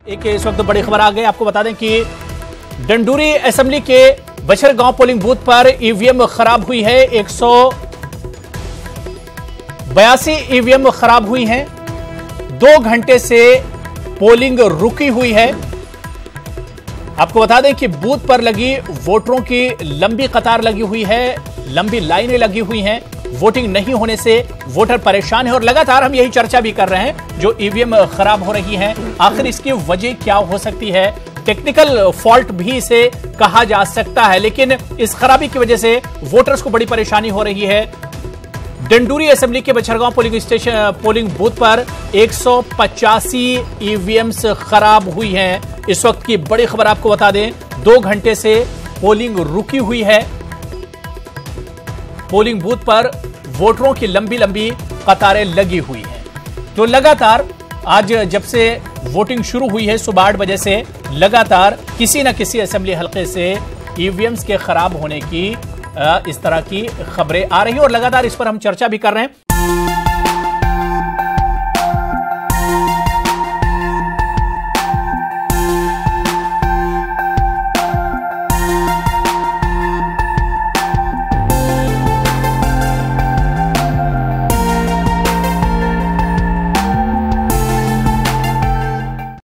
एक इस वक्त बड़ी खबर आ गई। आपको बता दें कि डंडूरी असेंबली के बछरगांव पोलिंग बूथ पर ईवीएम खराब हुई है। 182 ईवीएम खराब हुई हैं। 2 घंटे से पोलिंग रुकी हुई है। आपको बता दें कि बूथ पर लगी वोटरों की लंबी कतार लगी हुई है, लंबी लाइनें लगी हुई हैं। वोटिंग नहीं होने से वोटर परेशान है और लगातार हम यही चर्चा भी कर रहे हैं, जो ईवीएम खराब हो रही हैं, आखिर इसकी वजह क्या हो सकती है। टेक्निकल फॉल्ट भी इसे कहा जा सकता है, लेकिन इस खराबी की वजह से वोटर्स को बड़ी परेशानी हो रही है। डंडूरी असेंबली के बछरगांव पोलिंग बूथ पर 185 ईवीएम्स खराब हुई हैं। इस वक्त की बड़ी खबर आपको बता दें, 2 घंटे से पोलिंग रुकी हुई है। पोलिंग बूथ पर वोटरों की लंबी लंबी कतारें लगी हुई हैं। तो लगातार आज जब से वोटिंग शुरू हुई है सुबह 8 बजे से लगातार किसी न किसी असेंबली हलके से ईवीएम्स के खराब होने की इस तरह की खबरें आ रही हैं और लगातार इस पर हम चर्चा भी कर रहे हैं।